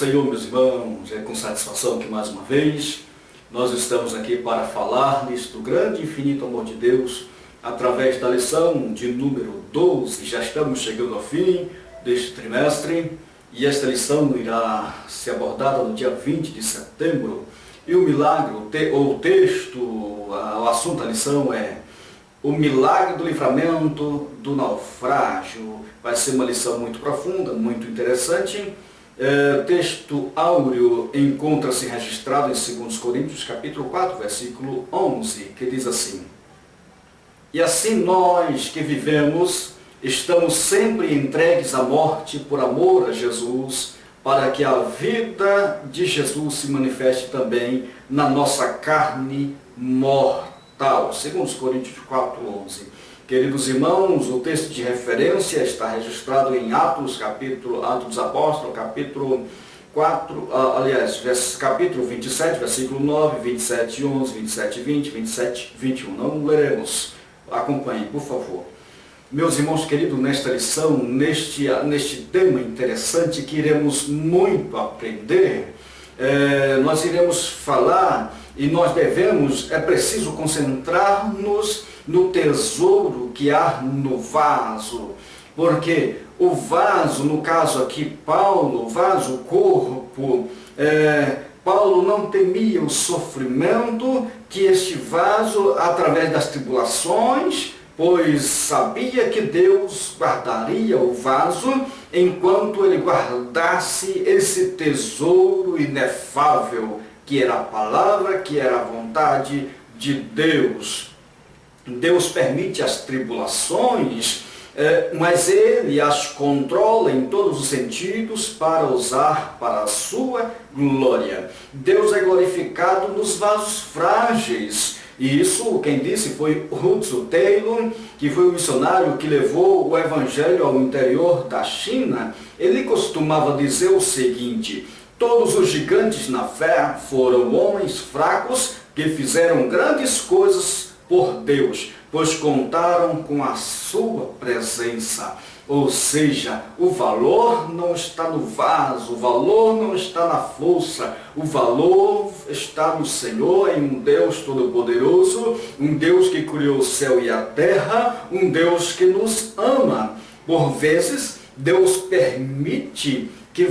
Senhor, meus irmãos, é com satisfação que mais uma vez nós estamos aqui para falar-lhes do grande e infinito amor de Deus através da lição de número 12. Já estamos chegando ao fim deste trimestre e esta lição irá ser abordada no dia 20 de setembro. E o milagre, o texto, o assunto da lição é o milagre do livramento do naufrágio. Vai ser uma lição muito profunda, muito interessante. O texto áureo encontra-se registrado em 2 Coríntios, capítulo 4, versículo 11, que diz assim: E assim nós que vivemos, estamos sempre entregues à morte por amor a Jesus, para que a vida de Jesus se manifeste também na nossa carne mortal. 2 Coríntios 4, 11. Queridos irmãos, o texto de referência está registrado em Atos dos Apóstolos, capítulo 4, capítulo 27, versículo 9, 27, 11, 27, 20, 27, 21. Não leremos. Acompanhem, por favor. Meus irmãos queridos, nesta lição, neste tema interessante que iremos muito aprender, nós iremos falar e nós é preciso concentrar-nos no tesouro que há no vaso, porque o vaso, no caso aqui Paulo, o vaso, o corpo, Paulo não temia o sofrimento que este vaso, através das tribulações, pois sabia que Deus guardaria o vaso enquanto ele guardasse esse tesouro inefável, que era a palavra, que era a vontade de Deus. Deus permite as tribulações, mas Ele as controla em todos os sentidos para usar para a sua glória. Deus é glorificado nos vasos frágeis. E isso, quem disse, foi Hudson Taylor, que foi o missionário que levou o evangelho ao interior da China. Ele costumava dizer o seguinte: todos os gigantes na fé foram homens fracos que fizeram grandes coisas por Deus, pois contaram com a sua presença. Ou seja, o valor não está no vaso, o valor não está na força, o valor está no Senhor, em um Deus todo-poderoso, um Deus que criou o céu e a terra, um Deus que nos ama. Por vezes, Deus permite que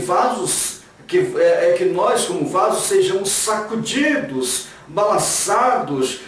que nós como vasos sejamos sacudidos, balançados,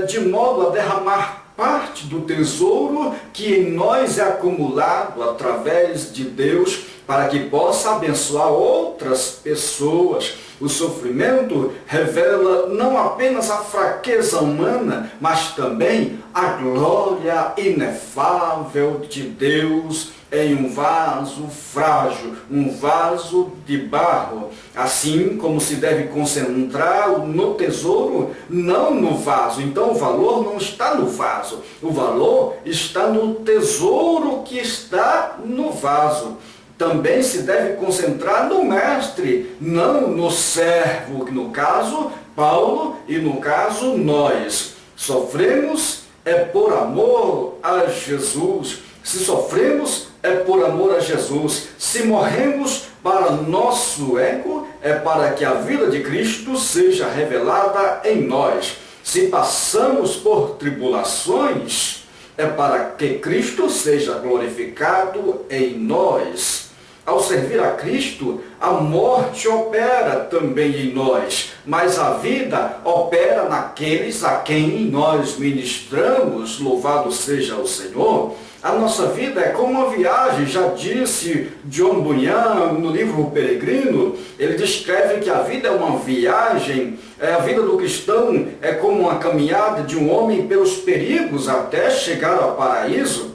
de modo a derramar parte do tesouro que em nós é acumulado através de Deus, para que possa abençoar outras pessoas. O sofrimento revela não apenas a fraqueza humana, mas também a glória inefável de Deus em um vaso frágil, um vaso de barro. Assim como se deve concentrar no tesouro, não no vaso. Então o valor não está no vaso, o valor está no tesouro que está no vaso. Também se deve concentrar no mestre, não no servo, que no caso Paulo e no caso nós. Sofremos é por amor a Jesus. Se sofremos é por amor a Jesus. Se morremos para nosso ego, é para que a vida de Cristo seja revelada em nós. Se passamos por tribulações, é para que Cristo seja glorificado em nós. Ao servir a Cristo, a morte opera também em nós, mas a vida opera naqueles a quem nós ministramos. Louvado seja o Senhor. A nossa vida é como uma viagem, já disse John Bunyan no livro O Peregrino. Ele descreve que a vida é uma viagem, a vida do cristão é como uma caminhada de um homem pelos perigos até chegar ao paraíso.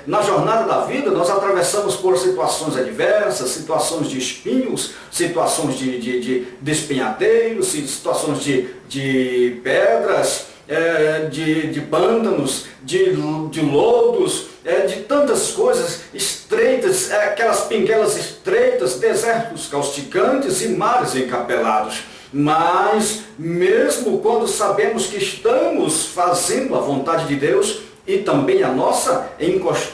Na jornada da vida, nós atravessamos por situações adversas, situações de espinhos, situações de despenhadeiros, situações de pedras, de pântanos, de lodos, de tantas coisas estreitas, aquelas pinguelas estreitas, desertos causticantes e mares encapelados. Mas, mesmo quando sabemos que estamos fazendo a vontade de Deus, e também a nossa,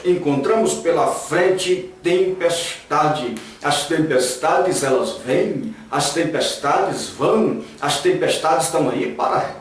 encontramos pela frente tempestade. As tempestades, elas vêm, as tempestades vão, as tempestades estão aí para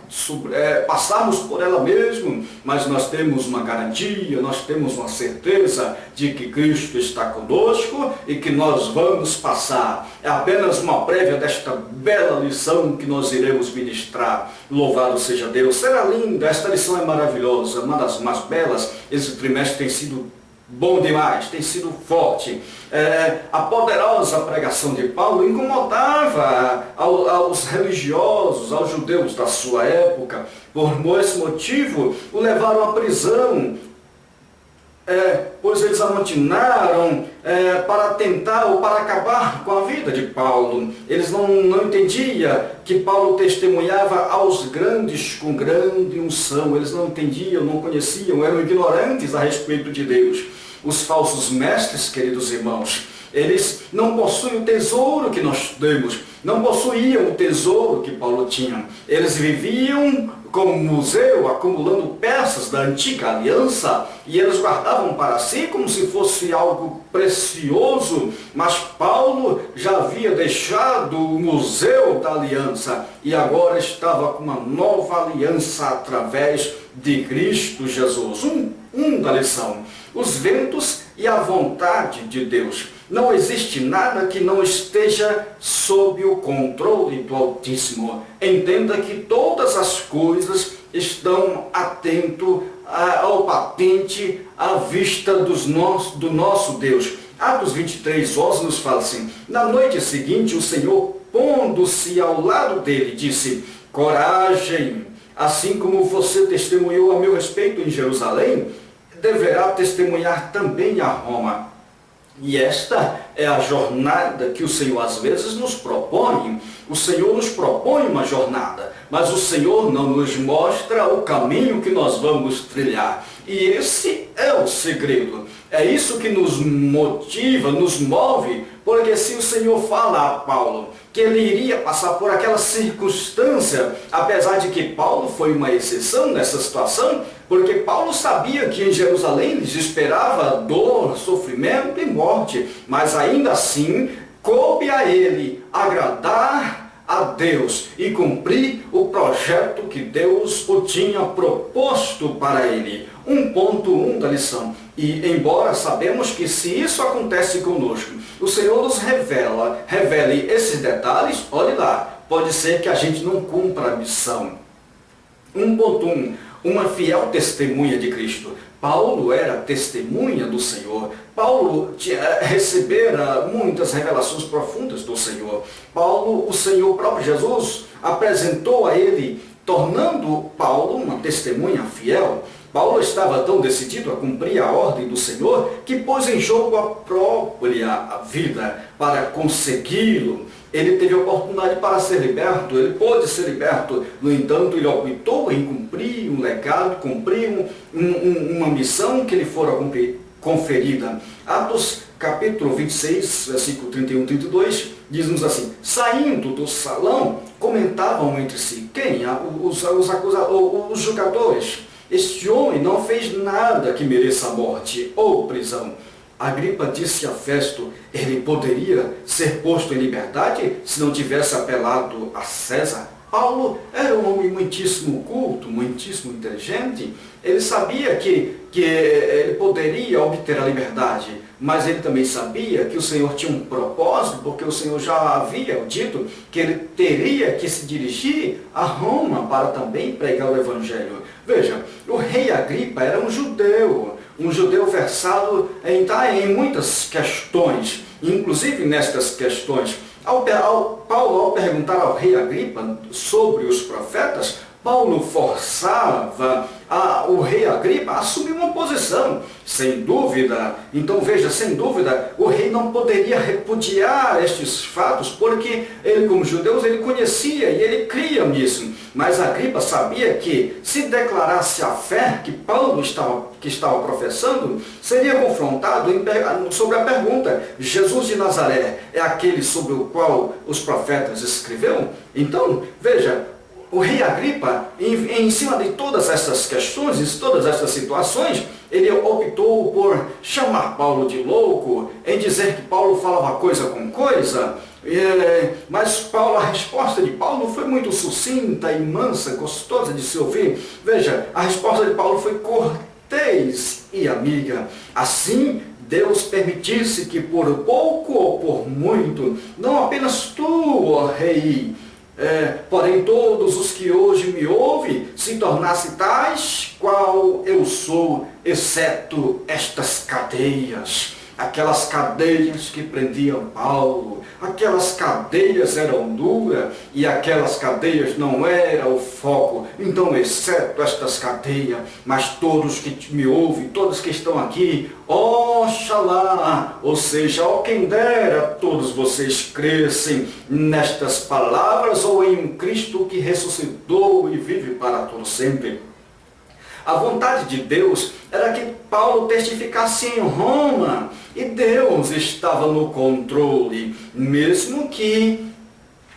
passarmos por ela mesmo, mas nós temos uma garantia, nós temos uma certeza de que Cristo está conosco e que nós vamos passar. É apenas uma prévia desta bela lição que nós iremos ministrar. Louvado seja Deus. Será linda, esta lição é maravilhosa, uma das mais belas. Esse trimestre tem sido bom demais, tem sido forte. A poderosa pregação de Paulo incomodava aos religiosos, aos judeus da sua época. Por esse motivo, o levaram à prisão, pois eles amotinaram para tentar ou para acabar com a vida de Paulo. Eles não entendiam que Paulo testemunhava aos grandes com grande unção. Eles não entendiam, não conheciam, eram ignorantes a respeito de Deus. Os falsos mestres, queridos irmãos, eles não possuem o tesouro que nós temos, não possuíam o tesouro que Paulo tinha. Eles viviam como um museu, acumulando peças da antiga aliança, e eles guardavam para si como se fosse algo precioso, mas Paulo já havia deixado o museu da aliança, e agora estava com uma nova aliança através de Cristo Jesus. Da lição: os ventos e a vontade de Deus. Não existe nada que não esteja sob o controle do Altíssimo. Entenda que todas as coisas estão atento ao patente à vista do nosso Deus. Atos 23, 11 nos fala assim: na noite seguinte o Senhor, pondo-se ao lado dele, disse: coragem, assim como você testemunhou a meu respeito em Jerusalém, deverá testemunhar também a Roma. E esta é a jornada que o Senhor às vezes nos propõe. O Senhor nos propõe uma jornada, mas o Senhor não nos mostra o caminho que nós vamos trilhar. E esse é o segredo. É isso que nos motiva, nos move, porque se o Senhor fala a Paulo que ele iria passar por aquela circunstância, apesar de que Paulo foi uma exceção nessa situação, porque Paulo sabia que em Jerusalém lhes esperava dor, sofrimento e morte, mas ainda assim coube a ele agradar a Deus e cumprir o projeto que Deus o tinha proposto para ele. 1.1 da lição. E embora sabemos que se isso acontece conosco, o Senhor nos revele esses detalhes, olhe lá, pode ser que a gente não cumpra a missão. 1.1. Uma fiel testemunha de Cristo. Paulo era testemunha do Senhor. Paulo recebera muitas revelações profundas do Senhor. Paulo, o Senhor próprio Jesus, apresentou a ele, tornando Paulo uma testemunha fiel. Paulo estava tão decidido a cumprir a ordem do Senhor que pôs em jogo a própria vida para consegui-lo. Ele teve oportunidade para ser liberto, ele pôde ser liberto. No entanto, ele optou em cumprir um legado, cumprir uma missão que lhe fora conferida. Atos capítulo 26, versículo 31 e 32, diz-nos assim: saindo do salão, comentavam entre si. Quem? Os julgadores. Este homem não fez nada que mereça morte ou prisão. Agripa disse a Festo: ele poderia ser posto em liberdade se não tivesse apelado a César? Paulo era um homem muitíssimo culto, muitíssimo inteligente. Ele sabia que ele poderia obter a liberdade, mas ele também sabia que o Senhor tinha um propósito, porque o Senhor já havia dito que ele teria que se dirigir a Roma para também pregar o Evangelho. Veja, o rei Agripa era um judeu versado em muitas questões, inclusive nestas questões. Paulo, ao perguntar ao rei Agripa sobre os profetas, Paulo forçava o rei Agripa a assumir uma posição, sem dúvida. Então veja, sem dúvida, o rei não poderia repudiar estes fatos, porque ele, como judeu, ele conhecia e ele cria nisso. Mas Agripa sabia que, se declarasse a fé que Paulo estava professando, seria confrontado sobre a pergunta: Jesus de Nazaré é aquele sobre o qual os profetas escreveram? Então, veja, o rei Agripa, em cima de todas essas questões, todas essas situações, ele optou por chamar Paulo de louco, em dizer que Paulo falava coisa com coisa, mas a resposta de Paulo foi muito sucinta e mansa, gostosa de se ouvir. Veja, a resposta de Paulo foi cortês e amiga. Assim, Deus permitisse que por pouco ou por muito, não apenas tu, ó rei, porém todos os que hoje me ouvem, se tornassem tais qual eu sou, exceto estas cadeias. Aquelas cadeias que prendiam Paulo, aquelas cadeias eram duras e aquelas cadeias não eram o foco. Então, exceto estas cadeias, mas todos que me ouvem, todos que estão aqui, oxalá, ou seja, ó quem dera, todos vocês crescem nestas palavras ou em um Cristo que ressuscitou e vive para todo sempre. A vontade de Deus era que Paulo testificasse em Roma, e Deus estava no controle, mesmo que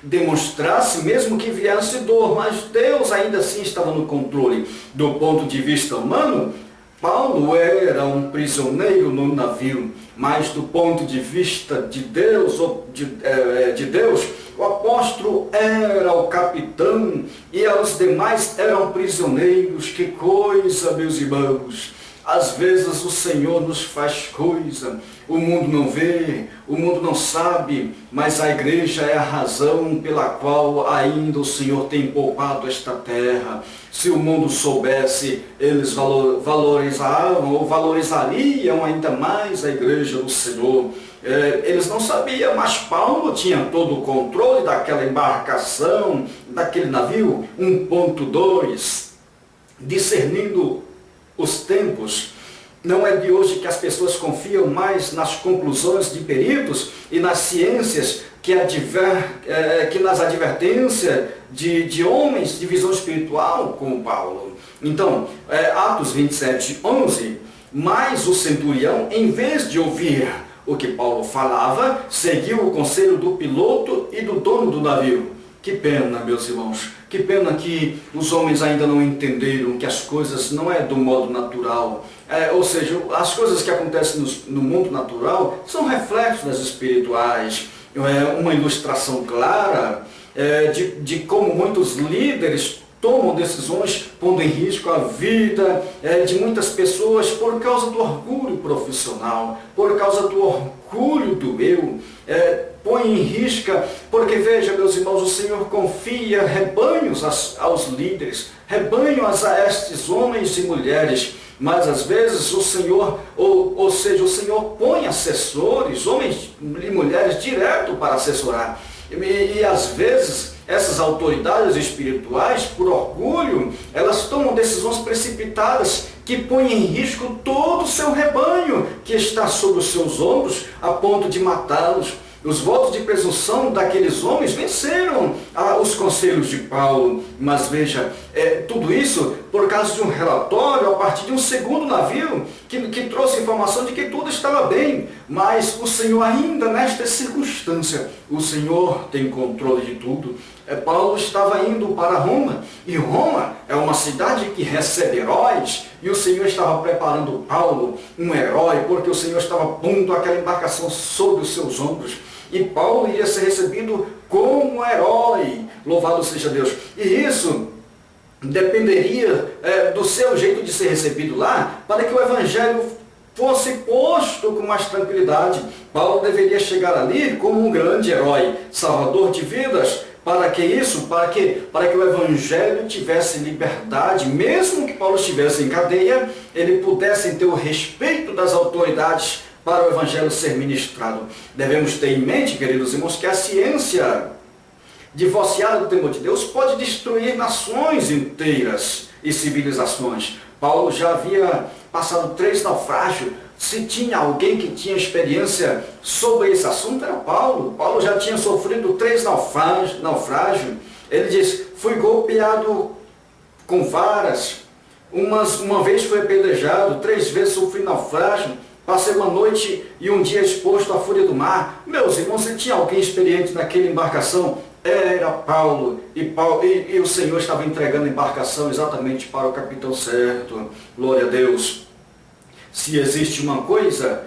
demonstrasse, mesmo que viesse dor, mas Deus ainda assim estava no controle. Do ponto de vista humano, Paulo era um prisioneiro no navio, mas do ponto de vista de Deus, o apóstolo era o capitão e os demais eram prisioneiros. Que coisa, meus irmãos! Às vezes o Senhor nos faz coisa, o mundo não vê, o mundo não sabe, mas a igreja é a razão pela qual ainda o Senhor tem poupado esta terra. Se o mundo soubesse, eles valorizavam ou valorizariam ainda mais a igreja do Senhor. Eles não sabiam, mas Paulo tinha todo o controle daquela embarcação, daquele navio. 1.2, discernindo os tempos. Não é de hoje que as pessoas confiam mais nas conclusões de peritos e nas ciências que nas advertências de homens de visão espiritual como Paulo. Então, Atos 27, 11, mas o centurião, em vez de ouvir o que Paulo falava, seguiu o conselho do piloto e do dono do navio. Que pena, meus irmãos, que pena que os homens ainda não entenderam que as coisas não é do modo natural. Ou seja, as coisas que acontecem no mundo natural são reflexos das espirituais. Uma ilustração clara de como muitos líderes tomam decisões pondo em risco a vida de muitas pessoas por causa do orgulho profissional, por causa do orgulho do eu. Põe em risco, porque veja, meus irmãos, o Senhor confia rebanhos aos líderes, rebanhos a estes homens e mulheres, mas às vezes o Senhor, ou seja, o Senhor põe assessores, homens e mulheres direto para assessorar, e às vezes essas autoridades espirituais, por orgulho, elas tomam decisões precipitadas que põem em risco todo o seu rebanho que está sobre os seus ombros, a ponto de matá-los. Os votos de presunção daqueles homens venceram os conselhos de Paulo. Mas veja, tudo isso por causa de um relatório a partir de um segundo navio que trouxe informação de que tudo estava bem. Mas o Senhor ainda nesta circunstância, o Senhor tem controle de tudo. Paulo estava indo para Roma, e Roma é uma cidade que recebe heróis, e o Senhor estava preparando Paulo, um herói, porque o Senhor estava pondo aquela embarcação sobre os seus ombros. E Paulo iria ser recebido como herói, louvado seja Deus. E isso dependeria do seu jeito de ser recebido lá, para que o Evangelho fosse posto com mais tranquilidade. Paulo deveria chegar ali como um grande herói, salvador de vidas. Para que isso? Para que o Evangelho tivesse liberdade, mesmo que Paulo estivesse em cadeia, ele pudesse ter o respeito das autoridades para o Evangelho ser ministrado. Devemos ter em mente, queridos irmãos, que a ciência divorciada do temor de Deus pode destruir nações inteiras e civilizações. Paulo já havia passado 3 naufrágios. Se tinha alguém que tinha experiência sobre esse assunto, era Paulo. Paulo já tinha sofrido 3 naufrágios. Ele diz, fui golpeado com varas, uma vez fui apedrejado, 3 vezes sofri naufrágio, passei uma noite e um dia exposto à fúria do mar. Meus irmãos, se tinha alguém experiente naquela embarcação, era Paulo, e o Senhor estava entregando a embarcação exatamente para o capitão certo. Glória a Deus. Se existe uma coisa,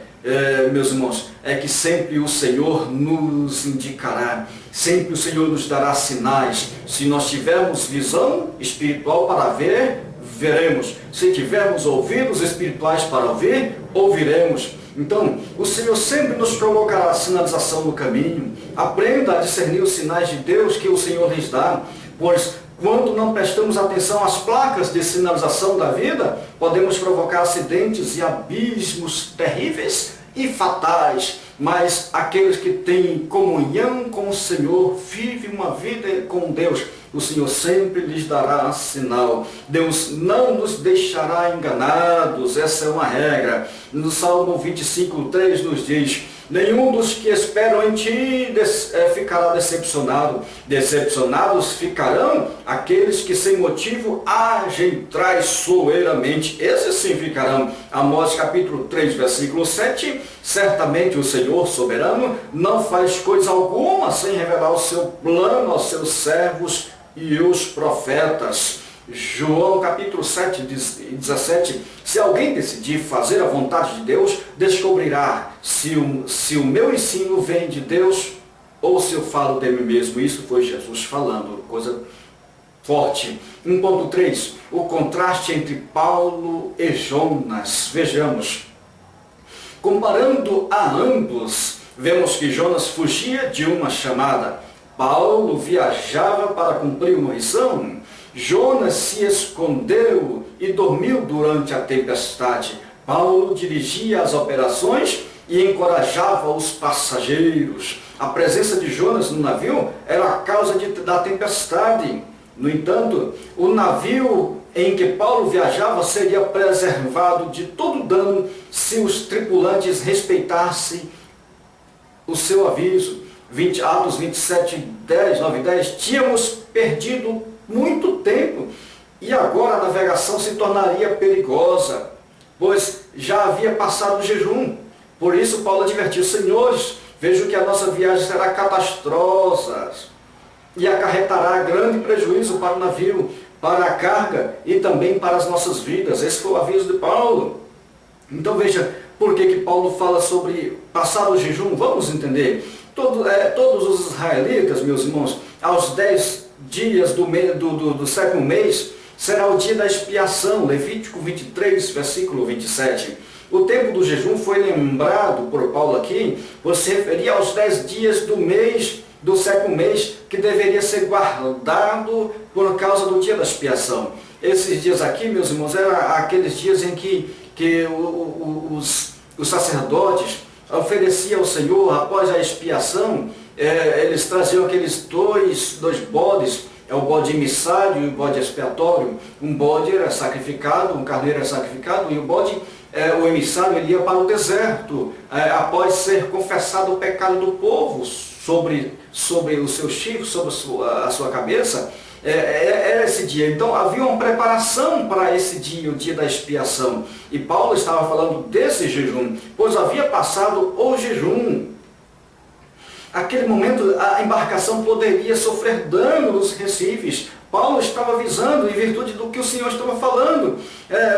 meus irmãos, é que sempre o Senhor nos indicará, sempre o Senhor nos dará sinais. Se nós tivermos visão espiritual para ver, veremos. Se tivermos ouvidos espirituais para ouvir, ouviremos. Então, o Senhor sempre nos colocará a sinalização no caminho. Aprenda a discernir os sinais de Deus que o Senhor lhes dá, pois quando não prestamos atenção às placas de sinalização da vida, podemos provocar acidentes e abismos terríveis e fatais. Mas aqueles que têm comunhão com o Senhor, vivem uma vida com Deus, o Senhor sempre lhes dará sinal. Deus não nos deixará enganados, essa é uma regra. No Salmo 25:3 nos diz: nenhum dos que esperam em ti ficará decepcionado. Decepcionados ficarão aqueles que sem motivo agem traiçoeiramente. Esses sim ficarão. Amós capítulo 3, versículo 7. Certamente o Senhor soberano não faz coisa alguma sem revelar o seu plano aos seus servos e os profetas. João capítulo 7, 17, se alguém decidir fazer a vontade de Deus, descobrirá se o meu ensino vem de Deus ou se eu falo de mim mesmo. Isso foi Jesus falando, coisa forte. 1.3, o contraste entre Paulo e Jonas. Vejamos, comparando a ambos, vemos que Jonas fugia de uma chamada, Paulo viajava para cumprir uma missão. Jonas se escondeu e dormiu durante a tempestade. Paulo dirigia as operações e encorajava os passageiros. A presença de Jonas no navio era a causa da tempestade. No entanto, o navio em que Paulo viajava seria preservado de todo dano se os tripulantes respeitassem o seu aviso. Atos 27, 10, 9 e 10, tínhamos perdido muito tempo e agora a navegação se tornaria perigosa, pois já havia passado o jejum. Por isso Paulo advertiu: senhores, vejo que a nossa viagem será catastrófica e acarretará grande prejuízo para o navio, para a carga e também para as nossas vidas. Esse foi o aviso de Paulo. Então veja, por que Paulo fala sobre passar o jejum? Vamos entender. Todos os israelitas, meus irmãos, aos 10 dias do sétimo mês, será o dia da expiação. Levítico 23, versículo 27. O tempo do jejum foi lembrado por Paulo aqui, por se referir aos 10 dias do sétimo mês, que deveria ser guardado por causa do dia da expiação. Esses dias aqui, meus irmãos, eram aqueles dias em que os sacerdotes ofereciam ao Senhor, após a expiação, eles traziam aqueles dois bodes, o bode emissário e o bode expiatório. Um bode era sacrificado, um carneiro era sacrificado, e o emissário, ele ia para o deserto, após ser confessado o pecado do povo sobre o seu chifre, sobre a sua cabeça. Era esse dia. Então havia uma preparação para esse dia, o dia da expiação. E Paulo estava falando desse jejum, pois havia passado o jejum. Naquele momento a embarcação poderia sofrer dano nos recifes. Paulo estava avisando em virtude do que o Senhor estava falando,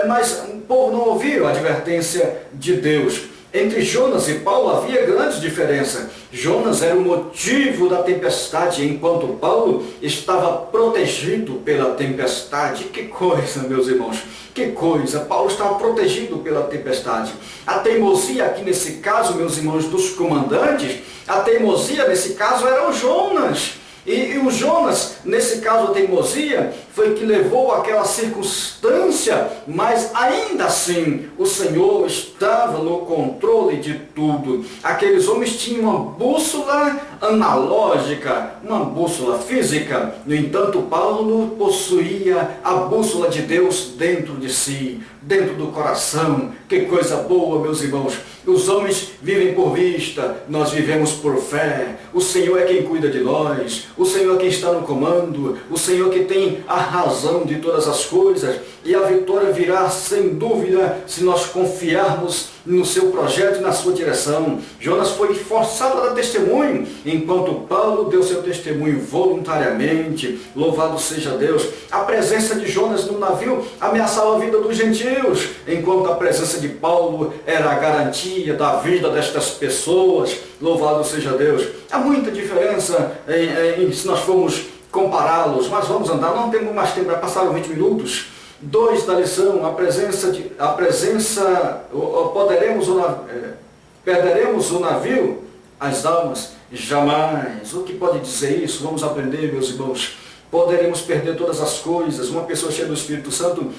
mas o povo não ouviu a advertência de Deus. Entre Jonas e Paulo havia grande diferença. Jonas era o motivo da tempestade, enquanto Paulo estava protegido pela tempestade. Que coisa, meus irmãos, que coisa! Paulo estava protegido pela tempestade. A teimosia aqui nesse caso, meus irmãos, dos comandantes, a teimosia nesse caso era o Jonas. E o Jonas, nesse caso a teimosia, foi que levou àquela circunstância, mas ainda assim o Senhor estava no controle de tudo. Aqueles homens tinham uma bússola analógica, uma bússola física. No entanto, Paulo possuía a bússola de Deus dentro de si, dentro do coração. Que coisa boa, meus irmãos. Os homens vivem por vista, nós vivemos por fé. O Senhor é quem cuida de nós. o Senhor que está no comando, o Senhor que tem a razão de todas as coisas, e a vitória virá sem dúvida se nós confiarmos no seu projeto e na sua direção. Jonas foi forçado a dar testemunho, enquanto Paulo deu seu testemunho voluntariamente. Louvado seja Deus. A presença de Jonas no navio ameaçava a vida dos gentios, enquanto a presença de Paulo era a garantia da vida destas pessoas. Louvado seja Deus. Há muita diferença se nós formos compará-los, mas vamos andar, não temos mais tempo, já passaram 20 minutos. 2 da lição, perderemos o navio, as almas? Jamais. O que pode dizer isso? Vamos aprender, meus irmãos. Poderemos perder todas as coisas. Uma pessoa cheia do Espírito Santo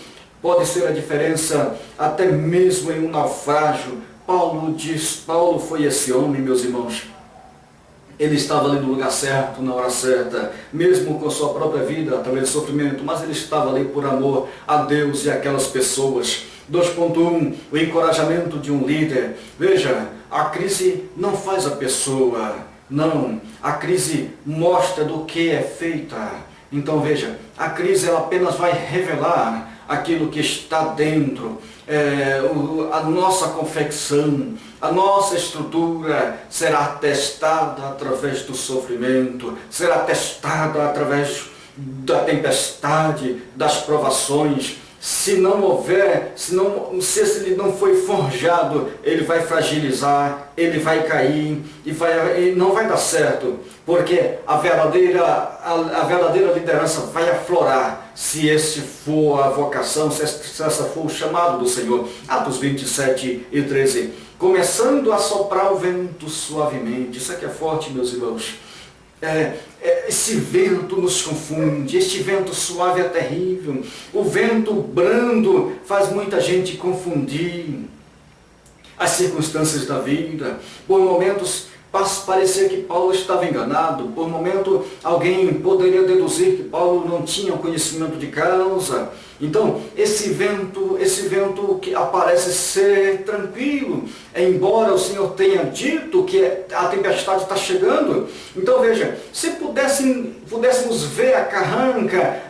pode ser a diferença até mesmo em um naufrágio. Paulo foi esse homem, meus irmãos. Ele estava ali no lugar certo, na hora certa, mesmo com sua própria vida, através do sofrimento, mas ele estava ali por amor a Deus e aquelas pessoas. 2.1, o encorajamento de um líder. Veja, a crise não faz a pessoa, não. A crise mostra do que é feita. Então veja, a crise ela apenas vai revelar aquilo que está dentro. A nossa confecção, a nossa estrutura será testada através do sofrimento, será testada através da tempestade, das provações. Se não houver, se ele não foi forjado, ele vai fragilizar, ele vai cair e não vai dar certo, porque a verdadeira liderança vai aflorar, se esse for a vocação, se essa for o chamado do Senhor. Atos 27 e 13. Começando a soprar o vento suavemente. Isso aqui é forte, meus irmãos. Esse vento nos confunde, este vento suave é terrível. O vento brando faz muita gente confundir as circunstâncias da vida. Por momentos parecia que Paulo estava enganado, por momento alguém poderia deduzir que Paulo não tinha conhecimento de causa. Então, esse vento que aparece ser tranquilo, embora o Senhor tenha dito que a tempestade está chegando. Então veja, se pudéssemos ver a carranca,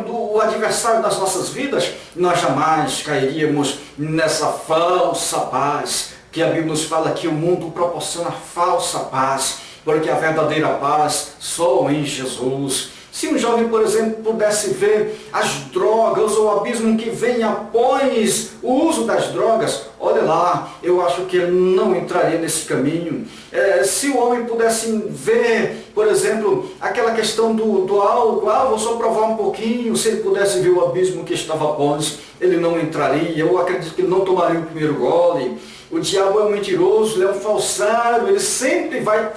o adversário das nossas vidas, nós jamais cairíamos nessa falsa paz, que a Bíblia nos fala que o mundo proporciona falsa paz, porque a verdadeira paz só em Jesus. Se um jovem, por exemplo, pudesse ver as drogas ou o abismo que vem após o uso das drogas, olha lá, eu acho que ele não entraria nesse caminho. Se o homem pudesse ver, por exemplo, aquela questão do álcool, vou só provar um pouquinho, se ele pudesse ver o abismo que estava após, ele não entraria. Eu acredito que ele não tomaria o primeiro gole. O diabo é um mentiroso, ele é um falsário, ele sempre vai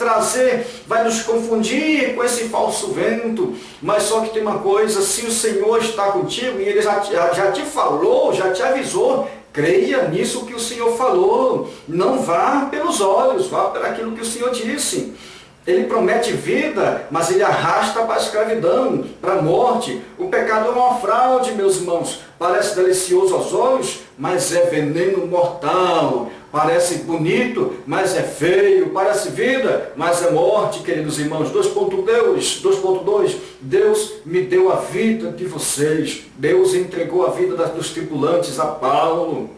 nos confundir com esse falso vento. Mas só que tem uma coisa, se o Senhor está contigo e ele já te falou, já te avisou, creia nisso que o Senhor falou. Não vá pelos olhos, vá por aquilo que o Senhor disse. Ele promete vida, mas ele arrasta para a escravidão, para a morte. O pecado é uma fraude, meus irmãos. Parece delicioso aos olhos, mas é veneno mortal. Parece bonito, mas é feio. Parece vida, mas é morte, queridos irmãos. 2.2. Deus me deu a vida de vocês. Deus entregou a vida dos tripulantes a Paulo.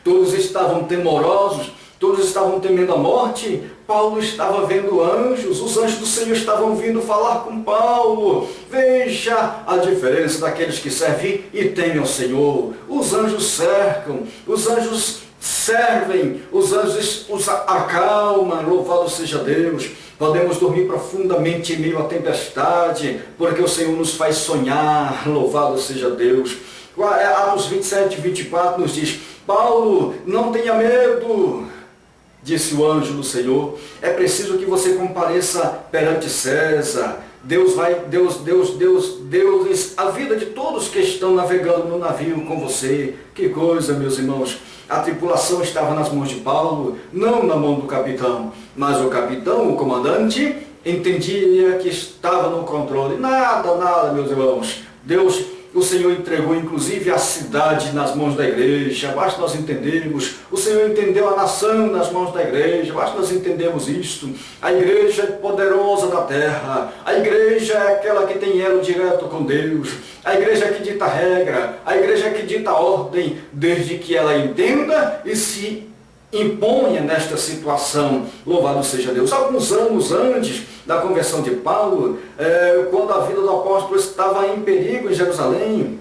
Todos estavam temorosos. Todos estavam temendo a morte. Paulo estava vendo anjos. Os anjos do Senhor estavam vindo falar com Paulo. Veja a diferença daqueles que servem e temem ao Senhor. Os anjos cercam, os anjos servem, os anjos os acalmam. Louvado seja Deus. Podemos dormir profundamente em meio à tempestade, porque o Senhor nos faz sonhar. Louvado seja Deus. Atos 27, 24 nos diz: Paulo, não tenha medo, disse o anjo do Senhor, é preciso que você compareça perante César. Deus, a vida de todos que estão navegando no navio com você. Que coisa, meus irmãos. A tripulação estava nas mãos de Paulo, não na mão do capitão. Mas o capitão, o comandante, entendia que estava no controle. Nada, meus irmãos. Deus O Senhor entregou inclusive a cidade nas mãos da igreja, basta nós entendermos. O Senhor entendeu a nação nas mãos da igreja, basta nós entendermos isto. A igreja é poderosa da terra, a igreja é aquela que tem elo direto com Deus, a igreja que dita regra, a igreja que dita ordem, desde que ela entenda e se imponha nesta situação. Louvado seja Deus. Alguns anos antes da conversão de Paulo, quando a vida do apóstolo estava em perigo em Jerusalém,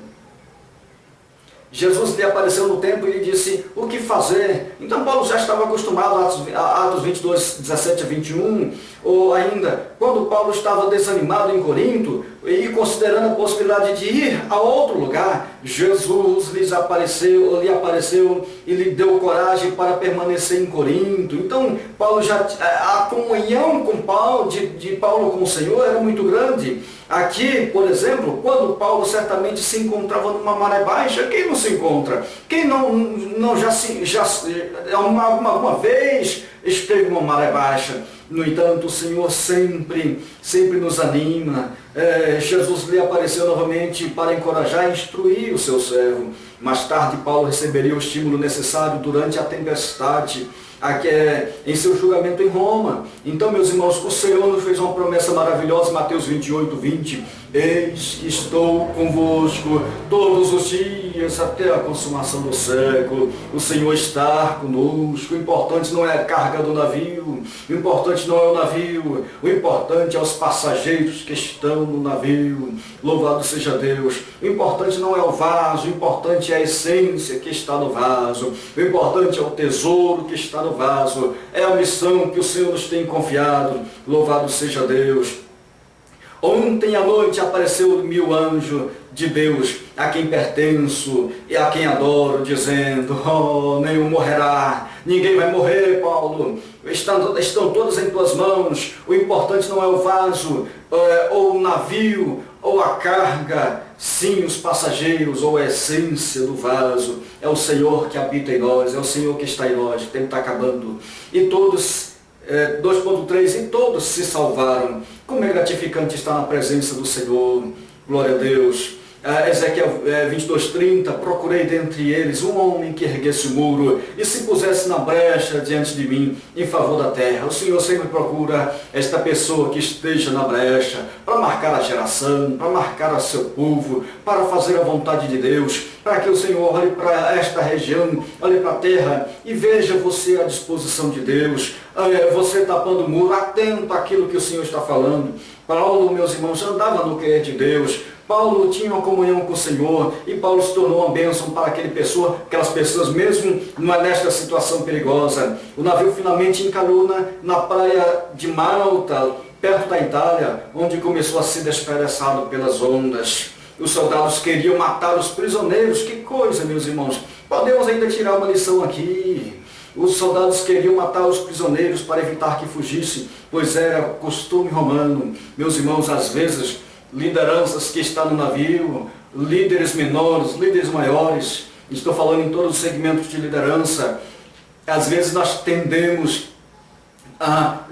Jesus lhe apareceu no templo e lhe disse o que fazer. Então Paulo já estava acostumado a Atos 22, 17 a 21, ou ainda, quando Paulo estava desanimado em Corinto e considerando a possibilidade de ir a outro lugar, Jesus lhe apareceu e lhe deu coragem para permanecer em Corinto. Então Paulo a comunhão com Paulo, de Paulo com o Senhor era muito grande. Aqui, por exemplo, quando Paulo certamente se encontrava numa maré baixa, quem não se encontra? Quem não alguma vez esteve numa maré baixa? No entanto, o Senhor sempre nos anima. Jesus lhe apareceu novamente para encorajar e instruir o seu servo. Mais tarde, Paulo receberia o estímulo necessário durante a tempestade, em seu julgamento em Roma. Então, meus irmãos, o Senhor nos fez uma promessa maravilhosa, Mateus 28, 20. Eis que estou convosco todos os dias até a consumação do século. O Senhor está conosco. O importante não é a carga do navio, o importante não é o navio, o importante é os passageiros que estão no navio. Louvado seja Deus. O importante não é o vaso, o importante é a essência que está no vaso. O importante é o tesouro que está no vaso. É a missão que o Senhor nos tem confiado. Louvado seja Deus. Ontem à noite apareceu 1000 anjos de Deus, a quem pertenço e a quem adoro, dizendo, nenhum morrerá, ninguém vai morrer, Paulo, estão todos em tuas mãos. O importante não é o vaso, ou o navio, ou a carga, sim, os passageiros, ou a essência do vaso. É o Senhor que habita em nós, é o Senhor que está em nós. O tempo está acabando. E todos, 2.3, e todos se salvaram. Como é gratificante estar na presença do Senhor. Glória a Deus. Ezequiel 22:30, procurei dentre eles um homem que erguesse o muro e se pusesse na brecha diante de mim em favor da terra. O Senhor sempre procura esta pessoa que esteja na brecha para marcar a geração, para marcar o seu povo, para fazer a vontade de Deus, para que o Senhor olhe para esta região, olhe para a terra e veja você à disposição de Deus, você tapando o muro, atento àquilo que o Senhor está falando. Paulo, meus irmãos, andava no querer de Deus. Paulo tinha uma comunhão com o Senhor e Paulo se tornou uma bênção para aquelas pessoas, mesmo nesta situação perigosa. O navio finalmente encalhou na praia de Malta, perto da Itália, onde começou a ser despedaçado pelas ondas. Os soldados queriam matar os prisioneiros. Que coisa, meus irmãos. Podemos ainda tirar uma lição aqui. Os soldados queriam matar os prisioneiros para evitar que fugissem, pois era costume romano. Meus irmãos, às vezes, lideranças que estão no navio, líderes menores, líderes maiores, estou falando em todos os segmentos de liderança, às vezes nós tendemos,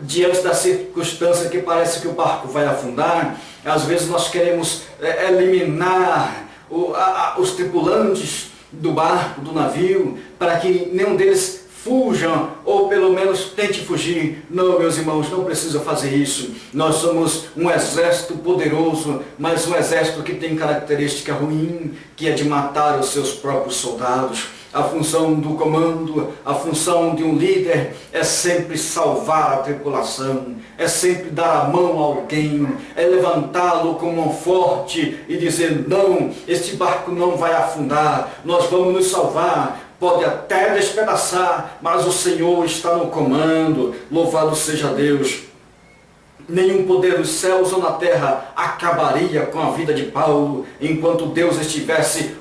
diante da circunstância que parece que o barco vai afundar, às vezes nós queremos eliminar os tripulantes do barco, do navio, para que nenhum deles fujam, ou pelo menos tente fugir. Não, meus irmãos, não precisa fazer isso. Nós somos um exército poderoso, mas um exército que tem característica ruim, que é de matar os seus próprios soldados. A função do comando, a função de um líder é sempre salvar a tripulação, é sempre dar a mão a alguém, é levantá-lo como um forte e dizer, não, este barco não vai afundar, nós vamos nos salvar. Pode até despedaçar, mas o Senhor está no comando. Louvado seja Deus. Nenhum poder dos céus ou na terra acabaria com a vida de Paulo, enquanto Deus estivesse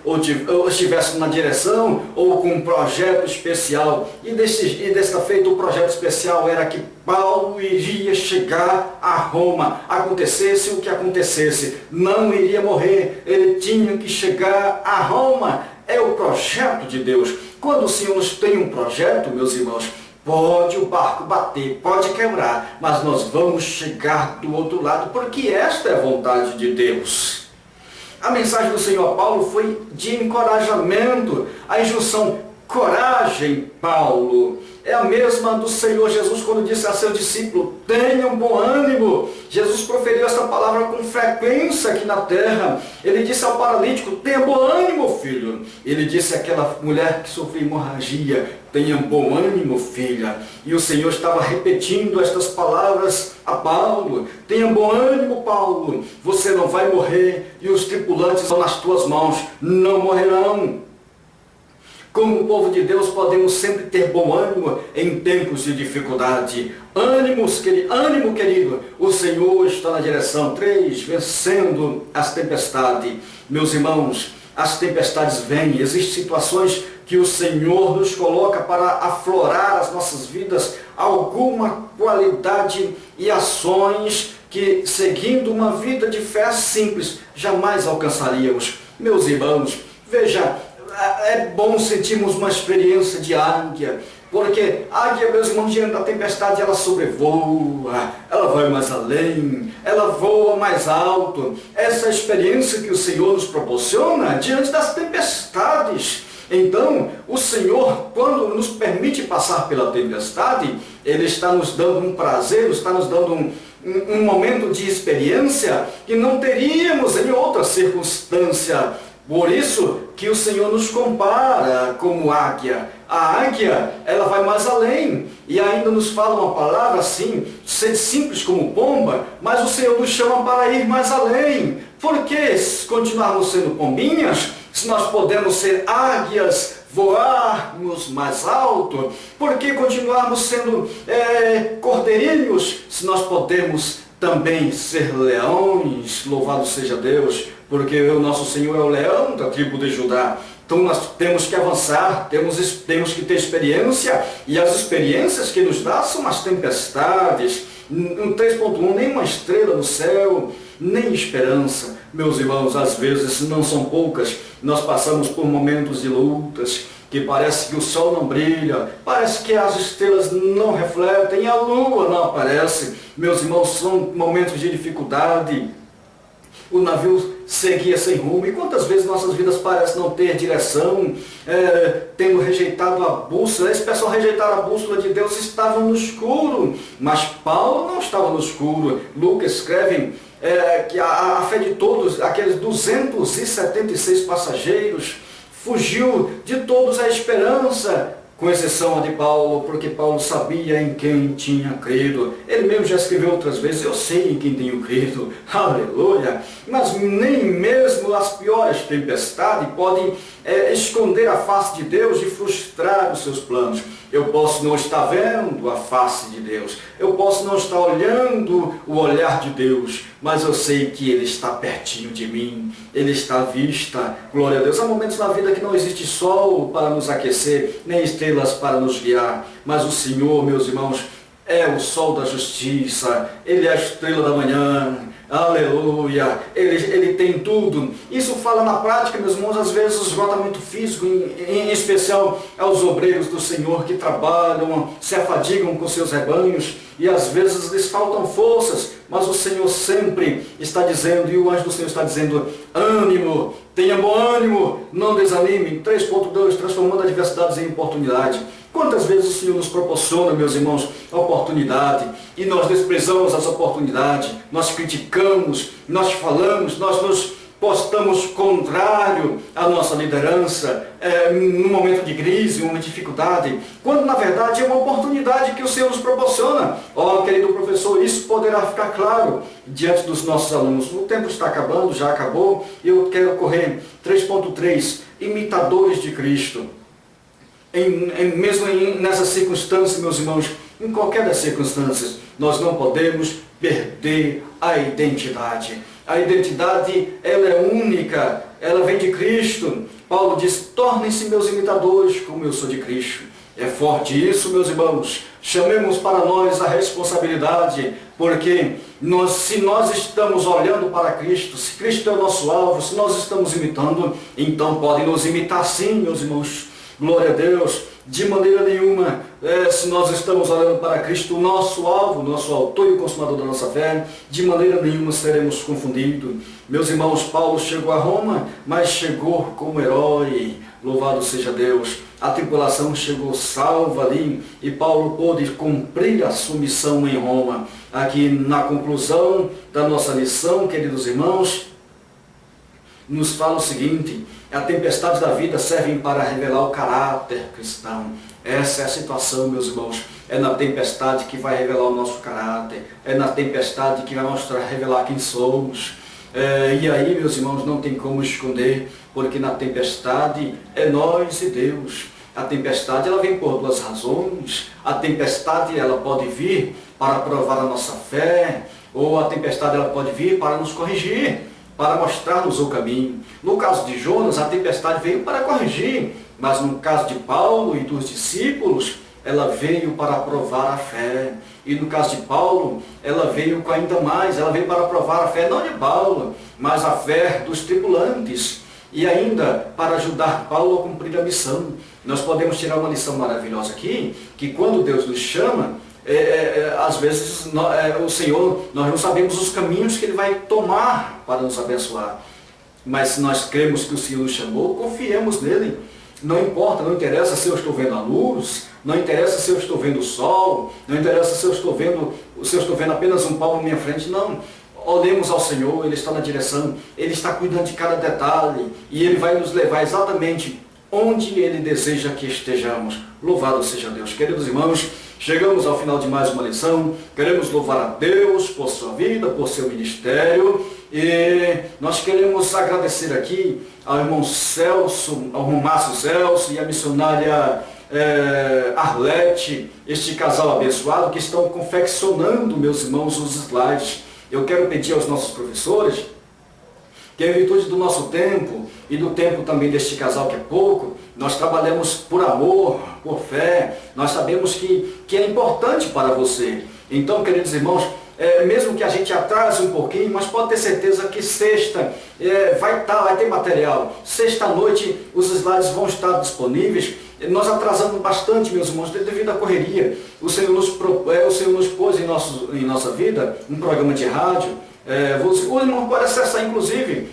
na direção ou com um projeto especial. E desta feita o projeto especial era que Paulo iria chegar a Roma, acontecesse o que acontecesse, não iria morrer, ele tinha que chegar a Roma. É o projeto de Deus. Quando o Senhor nos tem um projeto, meus irmãos, pode o barco bater, pode quebrar, mas nós vamos chegar do outro lado, porque esta é a vontade de Deus. a mensagem do Senhor Paulo foi de encorajamento. A injunção, coragem, Paulo, é a mesma do Senhor Jesus quando disse a seu discípulo, tenham bom ânimo. Jesus proferiu essa palavra com frequência aqui na terra. Ele disse ao paralítico, tenha bom ânimo, filho. Ele disse àquela mulher que sofreu hemorragia, tenha bom ânimo, filha. E o Senhor estava repetindo estas palavras a Paulo, tenha bom ânimo, Paulo, você não vai morrer e os tripulantes estão nas tuas mãos, não morrerão. Como povo de Deus, podemos sempre ter bom ânimo em tempos de dificuldade. Ânimo, querido, o Senhor está na direção. 3, vencendo as tempestades. Meus irmãos, as tempestades vêm, existem situações que o Senhor nos coloca para aflorar as nossas vidas alguma qualidade e ações que, seguindo uma vida de fé simples, jamais alcançaríamos. Meus irmãos, veja, é bom sentirmos uma experiência de águia, porque a águia, meus irmãos, diante da tempestade, ela sobrevoa, ela vai mais além, ela voa mais alto. Essa experiência que o Senhor nos proporciona diante das tempestades. Então, o Senhor, quando nos permite passar pela tempestade, Ele está nos dando um prazer, está nos dando um momento de experiência que não teríamos em outra circunstância. Por isso que o Senhor nos compara como águia. A águia, ela vai mais além. E ainda nos fala uma palavra assim, simples como pomba, mas o Senhor nos chama para ir mais além. Por que continuarmos sendo pombinhas, se nós podemos ser águias, voarmos mais alto? Por que continuarmos sendo cordeirinhos, se nós podemos também ser leões? Louvado seja Deus, porque o nosso Senhor é o leão da tribo de Judá. Então nós temos que avançar, temos que ter experiência, e as experiências que nos dá são as tempestades. No 3.1, nem uma estrela no céu, nem esperança. Meus irmãos, às vezes não são poucas, nós passamos por momentos de lutas, que parece que o sol não brilha, parece que as estrelas não refletem, a lua não aparece. Meus irmãos, são momentos de dificuldade. O navio seguia sem rumo. E quantas vezes nossas vidas parecem não ter direção, tendo rejeitado a bússola. Esse pessoal rejeitar a bússola de Deus, estavam no escuro. Mas Paulo não estava no escuro. Lucas escreve que a fé de todos, aqueles 276 passageiros, fugiu de todos a esperança, com exceção a de Paulo, porque Paulo sabia em quem tinha crido. Ele mesmo já escreveu outras vezes, eu sei em quem tenho crido, aleluia. Mas nem mesmo as piores tempestades podem esconder a face de Deus e frustrar os seus planos. Eu posso não estar vendo a face de Deus, eu posso não estar olhando o olhar de Deus, mas eu sei que Ele está pertinho de mim, Ele está à vista. Glória a Deus. Há momentos na vida que não existe sol para nos aquecer, nem estrelas para nos guiar, mas o Senhor, meus irmãos, é o sol da justiça, Ele é a estrela da manhã, aleluia, ele tem tudo. Isso fala na prática, meus irmãos, às vezes o esgotamento físico, em especial aos obreiros do Senhor que trabalham, se afadigam com seus rebanhos, e às vezes lhes faltam forças, mas o Senhor sempre está dizendo, e o anjo do Senhor está dizendo, ânimo, tenha bom ânimo, não desanime. 3.2, transformando adversidades em oportunidade. Quantas vezes o Senhor nos proporciona, meus irmãos, a oportunidade, e nós desprezamos essa oportunidade, nós criticamos, nós falamos, nós nos postamos contrário à nossa liderança, num momento de crise, uma dificuldade, quando na verdade é uma oportunidade que o Senhor nos proporciona. Querido professor, isso poderá ficar claro diante dos nossos alunos. O tempo está acabando, já acabou, e eu quero correr. 3.3, imitadores de Cristo. Mesmo nessas circunstâncias, meus irmãos, em qualquer das circunstâncias, nós não podemos perder a identidade. A identidade, ela é única, ela vem de Cristo. Paulo diz, tornem-se meus imitadores, como eu sou de Cristo. É forte isso, meus irmãos. Chamemos para nós a responsabilidade, porque se nós estamos olhando para Cristo, se Cristo é o nosso alvo, se nós estamos imitando, então podem nos imitar sim, meus irmãos. Glória a Deus. De maneira nenhuma, se nós estamos olhando para Cristo, o nosso alvo, nosso autor e o consumador da nossa fé, de maneira nenhuma seremos confundidos. Meus irmãos, Paulo chegou a Roma, mas chegou como herói. Louvado seja Deus. A tripulação chegou salva ali e Paulo pôde cumprir a sua missão em Roma. Aqui na conclusão da nossa lição, queridos irmãos, nos fala o seguinte: a tempestade da vida servem para revelar o caráter cristão. Essa é a situação, meus irmãos. É na tempestade que vai revelar o nosso caráter. É na tempestade que vai revelar quem somos. E aí, meus irmãos, não tem como esconder, porque na tempestade é nós e Deus. A tempestade ela vem por duas razões. A tempestade ela pode vir para provar a nossa fé, ou a tempestade ela pode vir para nos corrigir, para mostrar-nos o caminho. No caso de Jonas, a tempestade veio para corrigir, mas no caso de Paulo e dos discípulos, ela veio para provar a fé. E no caso de Paulo, ela veio com ainda mais, ela veio para provar a fé não de Paulo, mas a fé dos tripulantes. E ainda para ajudar Paulo a cumprir a missão. Nós podemos tirar uma lição maravilhosa aqui, que quando Deus nos chama, às vezes o Senhor, nós não sabemos os caminhos que Ele vai tomar para nos abençoar. Mas se nós cremos que o Senhor nos chamou, confiemos nele. Não importa, não interessa se eu estou vendo a luz, não interessa se eu estou vendo o sol, não interessa se eu estou vendo apenas um palmo na minha frente, não. Olhemos ao Senhor, Ele está na direção, Ele está cuidando de cada detalhe e Ele vai nos levar exatamente onde Ele deseja que estejamos. Louvado seja Deus. Queridos irmãos, chegamos ao final de mais uma lição. Queremos louvar a Deus por sua vida, por seu ministério. E nós queremos agradecer aqui ao irmão Celso, ao irmão Márcio Celso e à missionária Arlete, este casal abençoado que estão confeccionando, meus irmãos, os slides. Eu quero pedir aos nossos professores que, em virtude do nosso tempo e do tempo também deste casal, que é pouco, nós trabalhamos por amor, por fé. Nós sabemos que é importante para você. Então, queridos irmãos, mesmo que a gente atrase um pouquinho, mas pode ter certeza que sexta vai ter material. Sexta à noite os slides vão estar disponíveis. Nós atrasamos bastante, meus irmãos, devido à correria. O Senhor nos pôs em nossa vida um programa de rádio. O irmão pode acessar, inclusive,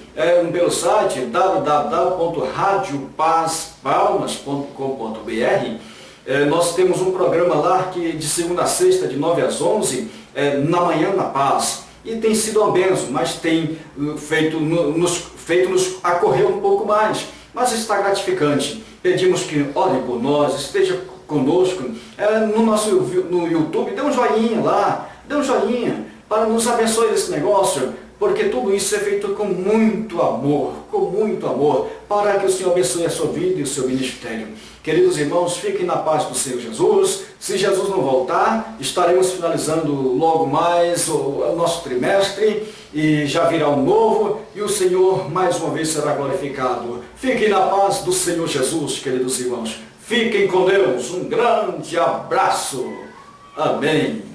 pelo site www.radiopaspalmas.com.br. Nós temos um programa lá que de segunda a sexta, de 9 às 11, na manhã na paz. E tem sido uma bênção, mas tem feito nos acorrer um pouco mais. Mas está gratificante. Pedimos que olhem por nós, esteja conosco. No YouTube, dê um joinha lá, dê um joinha, para nos abençoe nesse negócio, porque tudo isso é feito com muito amor, para que o Senhor abençoe a sua vida e o seu ministério. Queridos irmãos, fiquem na paz do Senhor Jesus. Se Jesus não voltar, estaremos finalizando logo mais o nosso trimestre e já virá um novo e o Senhor mais uma vez será glorificado. Fiquem na paz do Senhor Jesus, queridos irmãos. Fiquem com Deus. Um grande abraço. Amém.